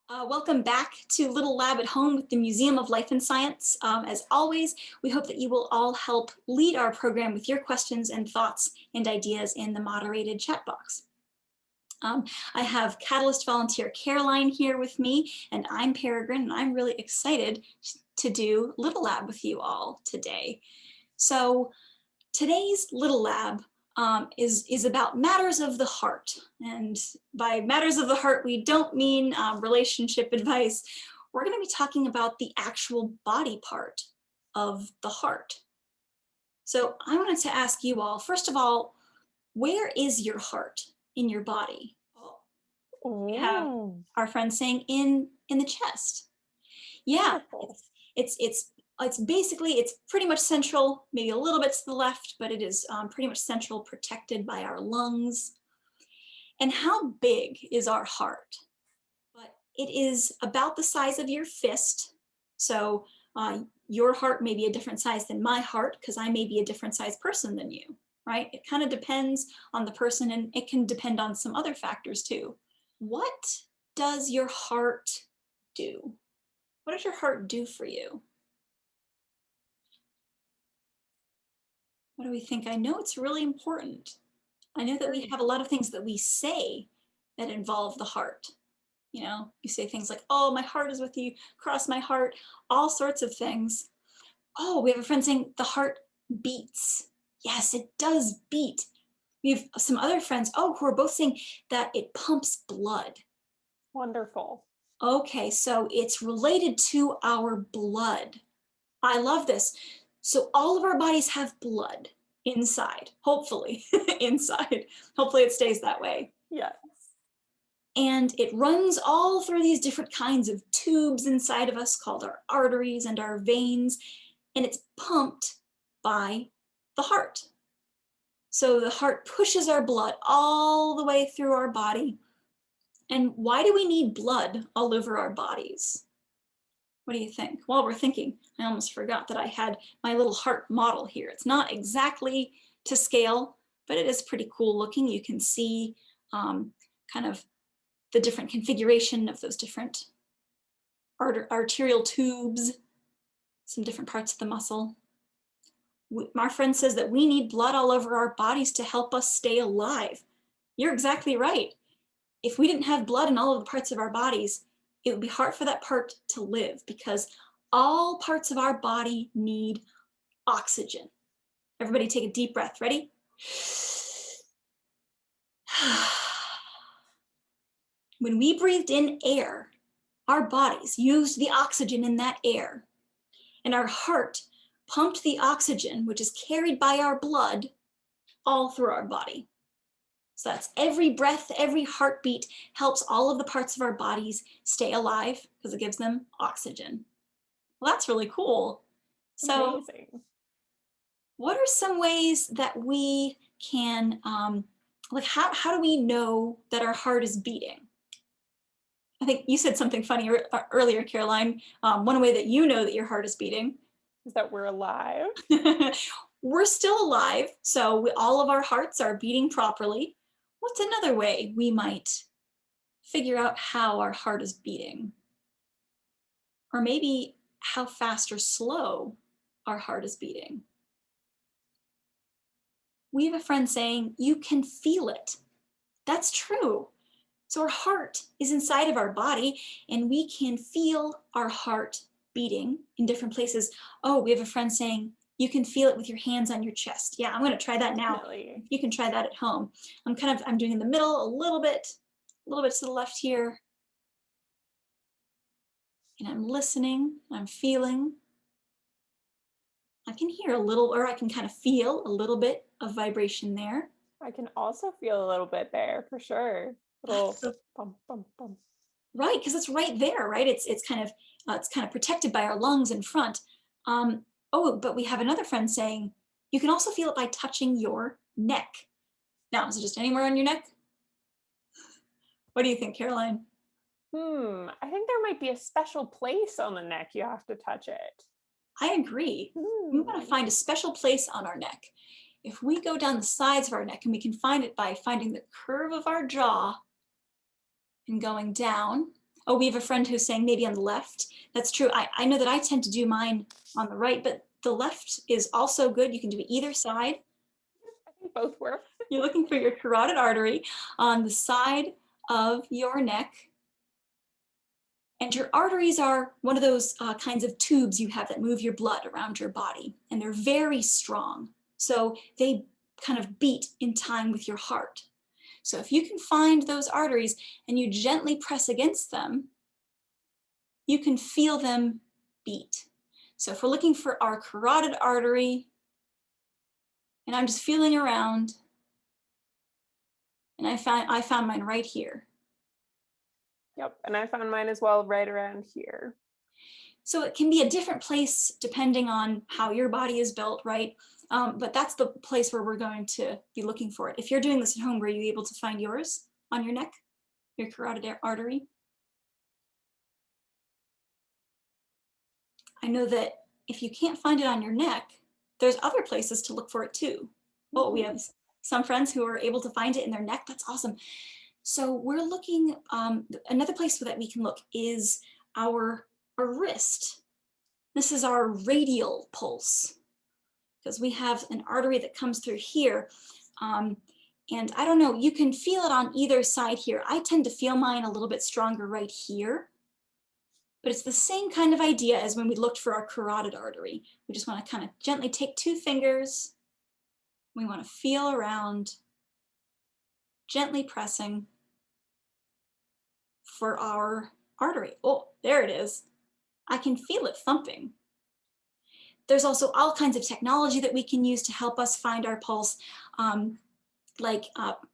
Welcome back to Little Lab at Home with the Museum of Life and Science. As always, we hope that you will all help lead our program with your questions and thoughts and ideas in the moderated chat box. I have Catalyst volunteer Caroline here with me, and I'm Peregrine, and I'm really excited to do Little Lab with you all today. So today's Little Lab is about matters of the heart. And by matters of the heart, we don't mean relationship advice. We're going to be talking about the actual body part of the heart. So I wanted to ask you all, first of all, where is your heart in your body? We have Oh, our friend saying in the chest. Yeah, wonderful. it's basically, it's pretty much central, maybe a little bit to the left, but it is pretty much central, protected by our lungs. And how big is our heart? But it is about the size of your fist. So your heart may be a different size than my heart because I may be a different size person than you, right? It kind of depends on the person, and it can depend on some other factors too. What does your heart do? What does your heart do for you? What do we think? I know it's really important. I know that we Very. have a lot of things that we say that involve the heart. You know, you say things like, oh, my heart is with you, cross my heart, all sorts of things. Oh, we have a friend saying the heart beats. Yes, it does beat. We have some other friends, oh, who are both saying that it pumps blood. Wonderful. Okay, so it's related to our blood. I love this. So all of our bodies have blood inside, hopefully inside. Hopefully it stays that way. Yes. And it runs all through these different kinds of tubes inside of us called our arteries and our veins, and it's pumped by the heart. So the heart pushes our blood all the way through our body. And why do we need blood all over our bodies? What do you think? While we're thinking, I almost forgot that I had my little heart model here. It's not exactly to scale, but it is pretty cool looking. You can see kind of the different configuration of those different arterial tubes, some different parts of the muscle. My friend says that we need blood all over our bodies to help us stay alive. You're exactly right. If we didn't have blood in all of the parts of our bodies, it would be hard for that part to live because all parts of our body need oxygen. Everybody take a deep breath. Ready? When we breathed in air, our bodies used the oxygen in that air, and our heart pumped the oxygen, which is carried by our blood, all through our body. So that's every breath, every heartbeat helps all of the parts of our bodies stay alive because it gives them oxygen. Well, that's really cool. So Amazing. what are some ways that we can, like how do we know that our heart is beating? I think you said something funny earlier, Caroline. One way that you know that your heart is beating. Is that we're alive? We're still alive, so all of our hearts are beating properly. What's another way we might figure out how our heart is beating? Or maybe how fast or slow our heart is beating. We have a friend saying, you can feel it. That's true. So our heart is inside of our body, and we can feel our heart beating in different places. Oh, we have a friend saying, you can feel it with your hands on your chest. Yeah, I'm going to try that now. Definitely. You can try that at home. I'm doing in the middle a little bit to the left here. And I'm listening, I'm feeling. I can hear a little, or I can kind of feel a little bit of vibration there. I can also feel a little bit there for sure. That's Little so bump, bump, bump. right, because it's right there, right? It's kind of protected by our lungs in front. Oh, but we have another friend saying you can also feel it by touching your neck. Now, is it just anywhere on your neck? What do you think, Caroline? I think there might be a special place on the neck you have to touch it. I agree. We want to Hmm. find a special place on our neck. If we go down the sides of our neck, and we can find it by finding the curve of our jaw and going down, Oh, we have a friend who's saying maybe on the left. That's true. I know that I tend to do mine on the right, but the left is also good. You can do it either side. I think both work. You're looking for your carotid artery on the side of your neck. And your arteries are one of those kinds of tubes you have that move your blood around your body, and they're very strong. So they kind of beat in time with your heart. So if you can find those arteries and you gently press against them, you can feel them beat. So if we're looking for our carotid artery, and I'm just feeling around, and I found mine right here. Yep, and I found mine as well right around here. So it can be a different place depending on how your body is built, right? But that's the place where we're going to be looking for it. If you're doing this at home, were you able to find yours on your neck, your carotid artery? I know that if you can't find it on your neck, there's other places to look for it too. Oh, we have some friends who are able to find it in their neck. That's awesome. So we're looking, another place that we can look is our wrist. This is our radial pulse, because we have an artery that comes through here. And I don't know, you can feel it on either side here. I tend to feel mine a little bit stronger right here, but it's the same kind of idea as when we looked for our carotid artery. We just want to kind of gently take 2 fingers. We want to feel around, gently pressing for our artery. Oh, there it is. I can feel it thumping. There's also all kinds of technology that we can use to help us find our pulse, like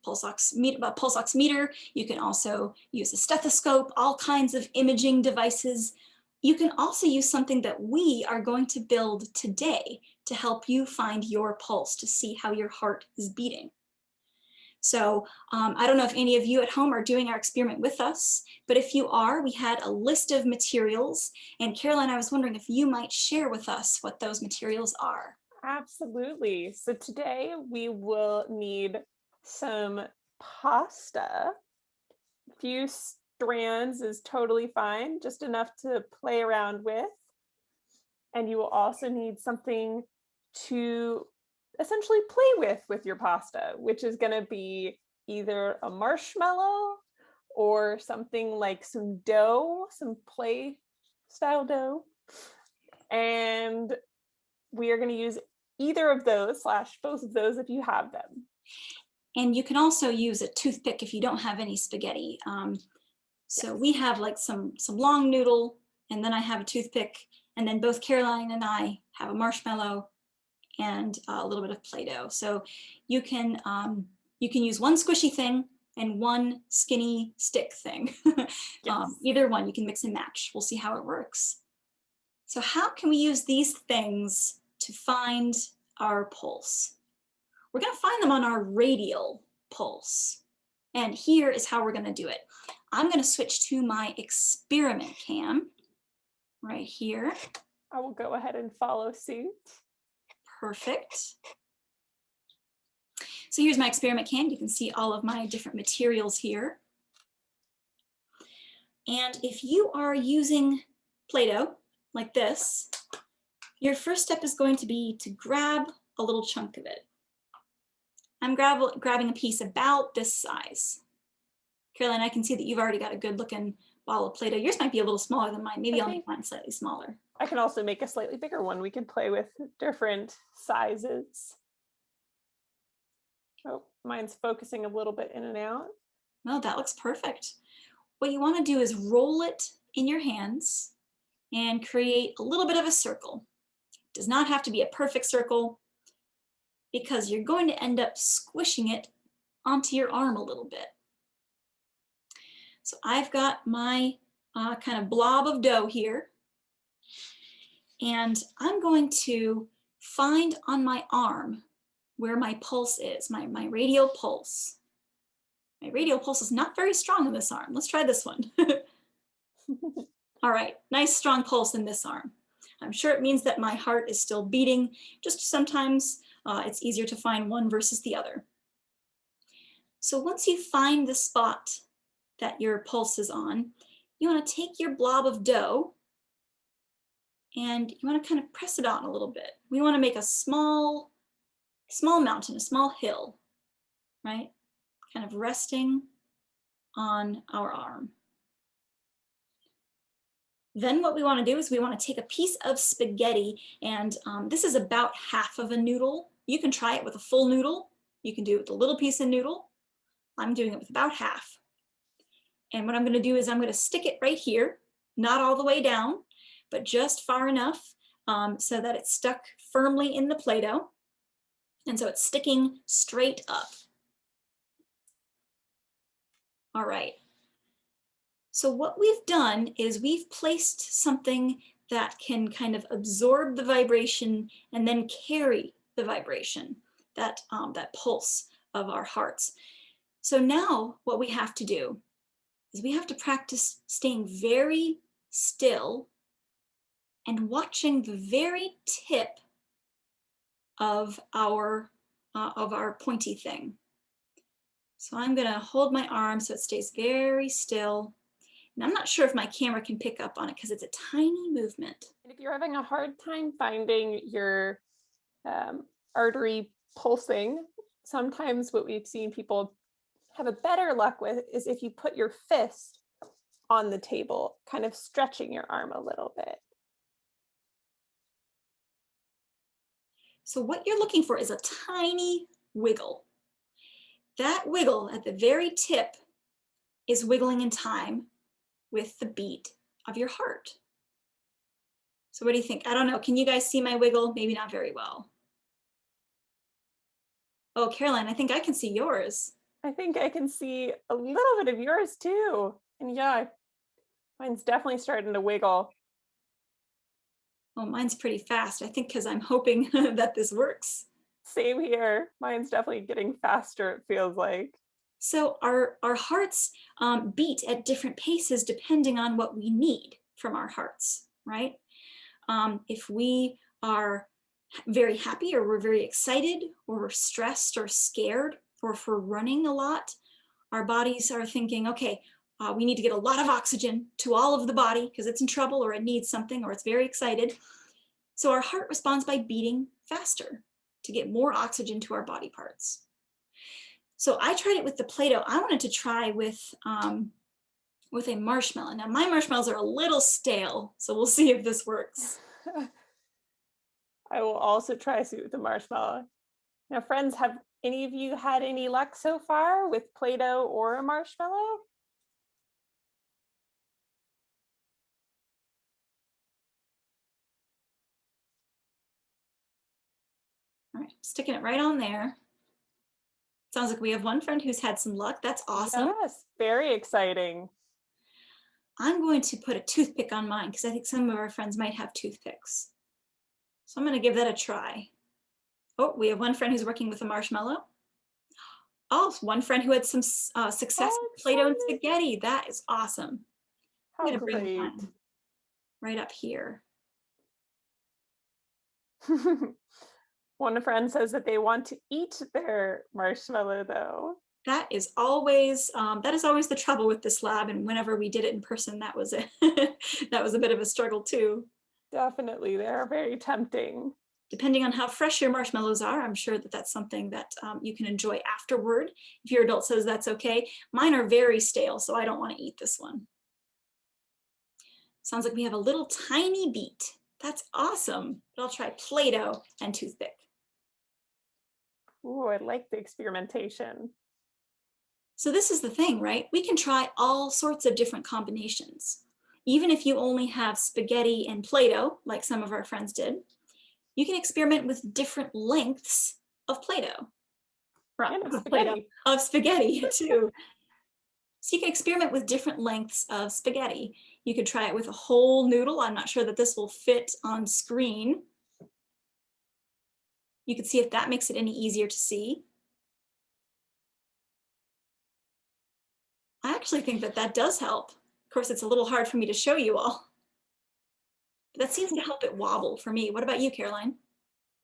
pulse oximeter. You can also use a stethoscope, all kinds of imaging devices. You can also use something that we are going to build today to help you find your pulse, to see how your heart is beating. So I don't know if any of you at home are doing our experiment with us, but if you are, we had a list of materials. And Caroline, I was wondering if you might share with us what those materials are. Absolutely. So today we will need some pasta. A few strands is totally fine, just enough to play around with. And you will also need something to essentially play with your pasta, which is going to be either a marshmallow or something like some dough, some play style dough. And we are going to use either of those / both of those if you have them. And you can also use a toothpick if you don't have any spaghetti. So we have like some long noodle, and then I have a toothpick, and then both Caroline and I have a marshmallow and a little bit of Play-Doh. So you can use one squishy thing and one skinny stick thing. Yes. Either one, you can mix and match. We'll see how it works. So how can we use these things to find our pulse? We're going to find them on our radial pulse. And here is how we're going to do it. I'm going to switch to my experiment cam right here. I will go ahead and follow suit. Perfect. So here's my experiment can. You can see all of my different materials here. And if you are using Play-Doh like this, your first step is going to be to grab a little chunk of it. I'm grabbing a piece about this size. Caroline, I can see that you've already got a good looking ball of Play-Doh. Yours might be a little smaller than mine. Maybe I'll make mine slightly smaller. I can also make a slightly bigger one. We can play with different sizes. Oh, mine's focusing a little bit in and out. No, that looks perfect. What you want to do is roll it in your hands and create a little bit of a circle. It does not have to be a perfect circle, because you're going to end up squishing it onto your arm a little bit. So I've got my kind of blob of dough here, and I'm going to find on my arm where my pulse is, my radial pulse. My radial pulse is not very strong in this arm. Let's try this one. All right, nice strong pulse in this arm. I'm sure it means that my heart is still beating. Just sometimes it's easier to find one versus the other. So once you find the spot that your pulse is on, you want to take your blob of dough and you want to kind of press it on a little bit. We want to make a small mountain, a small hill, right? Kind of resting on our arm. Then what we want to do is we want to take a piece of spaghetti, and this is about half of a noodle. You can try it with a full noodle. You can do it with a little piece of noodle. I'm doing it with about half. And what I'm going to do is I'm going to stick it right here, not all the way down, but just far enough so that it's stuck firmly in the Play-Doh. And so it's sticking straight up. All right. So what we've done is we've placed something that can kind of absorb the vibration and then carry the vibration, that pulse of our hearts. So now what we have to do is we have to practice staying very still and watching the very tip of our pointy thing. So I'm gonna hold my arm so it stays very still. And I'm not sure if my camera can pick up on it because it's a tiny movement. And if you're having a hard time finding your artery pulsing, sometimes what we've seen people have a better luck with is if you put your fist on the table, kind of stretching your arm a little bit. So what you're looking for is a tiny wiggle. That wiggle at the very tip is wiggling in time with the beat of your heart. So what do you think? I don't know. Can you guys see my wiggle? Maybe not very well. Oh, Caroline, I think I can see yours. I think I can see a little bit of yours too. And yeah, mine's definitely starting to wiggle. Oh, mine's pretty fast. I think because I'm hoping that this works. Same here. Mine's definitely getting faster, it feels like. So our hearts beat at different paces depending on what we need from our hearts, right? If we are very happy or we're very excited or we're stressed or scared or if we're running a lot, our bodies are thinking, okay, we need to get a lot of oxygen to all of the body because it's in trouble or it needs something or it's very excited. So our heart responds by beating faster to get more oxygen to our body parts. So I tried it with the Play-Doh. I wanted to try with a marshmallow. Now my marshmallows are a little stale, so we'll see if this works. I will also try with the marshmallow. Now, friends, have any of you had any luck so far with Play-Doh or a marshmallow? All right, sticking it right on there. Sounds like we have one friend who's had some luck. That's awesome. Yes, very exciting. I'm going to put a toothpick on mine because I think some of our friends might have toothpicks. So I'm going to give that a try. Oh, we have one friend who's working with a marshmallow. Oh, one friend who had some success with Play-Doh and spaghetti. That is awesome. I'm How going to bring great. mine right up here. One friend says that they want to eat their marshmallow though. That is always the trouble with this lab, and whenever we did it in person, that was a that was a bit of a struggle too. Definitely, they're very tempting. Depending on how fresh your marshmallows are, I'm sure that that's something that you can enjoy afterward. If your adult says that's okay. Mine are very stale, so I don't want to eat this one. Sounds like we have a little tiny beat. That's awesome. But I'll try Play-Doh and toothpick. Ooh, I like the experimentation. So this is the thing, right? We can try all sorts of different combinations. Even if you only have spaghetti and Play-Doh, like some of our friends did, you can experiment with different lengths of Play-Doh. And Of Play-Doh, of spaghetti too. So you can experiment with different lengths of spaghetti. You could try it with a whole noodle. I'm not sure that this will fit on screen. You could see if that makes it any easier to see. I actually think that that does help. Of course, it's a little hard for me to show you all. But that seems to help it wobble for me. What about you, Caroline?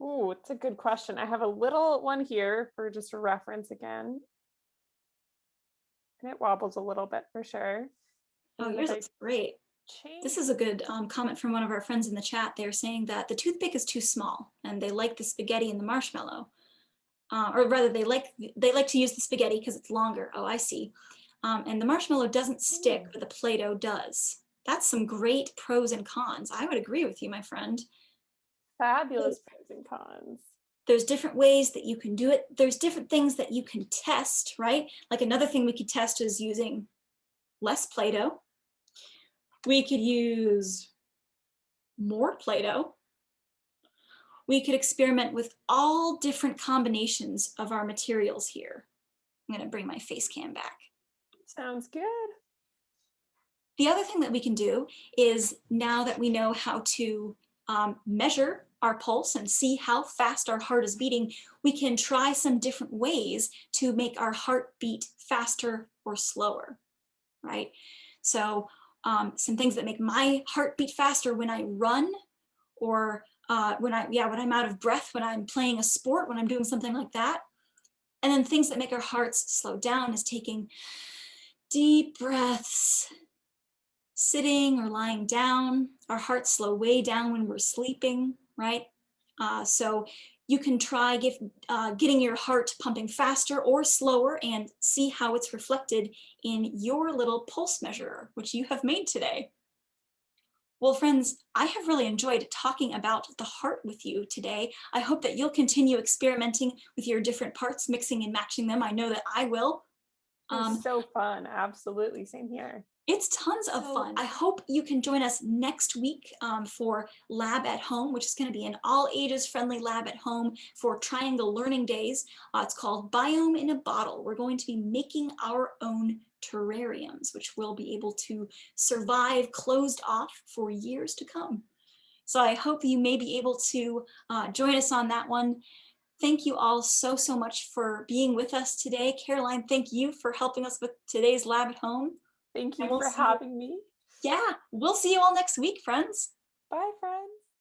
Ooh, it's a good question. I have a little one here for just a reference again. And it wobbles a little bit for sure. Oh, And yours if I looks great. This change, is a good comment from one of our friends in the chat. They're saying that the toothpick is too small and they like the spaghetti and the marshmallow. Or rather they like to use the spaghetti because it's longer. Oh, I see. And the marshmallow doesn't stick, hmm, but the Play-Doh does. That's some great pros and cons. I would agree with you, my friend. fabulous pros and cons. There's different ways that you can do it. There's different things that you can test, right? Like another thing we could test is using less Play-Doh. We could use more Play-Doh. We could experiment with all different combinations of our materials here. I'm gonna bring my face cam back. Sounds good. The other thing that we can do is, now that we know how to measure our pulse and see how fast our heart is beating, we can try some different ways to make our heart beat faster or slower, right? So some things that make my heart beat faster when I run, or when I'm out of breath, when I'm playing a sport, when I'm doing something like that. And then things that make our hearts slow down is taking deep breaths, sitting or lying down. Our hearts slow way down when we're sleeping, right? So you can try getting your heart pumping faster or slower and see how it's reflected in your little pulse measurer, which you have made today. Well, friends, I have really enjoyed talking about the heart with you today. I hope that you'll continue experimenting with your different parts, mixing and matching them. I know that I will. It was Um, so fun. Absolutely. Same here. It's tons of fun. I hope you can join us next week for Lab at Home, which is going to be an all ages friendly lab at home for Triangle Learning Days. It's called Biome in a Bottle. We're going to be making our own terrariums, which will be able to survive closed off for years to come. So I hope you may be able to join us on that one. Thank you all so much for being with us today. Caroline, thank you for helping us with today's Lab at Home. Thank And you we'll for see you. having me. Yeah, we'll see you all next week, friends. Bye, friends.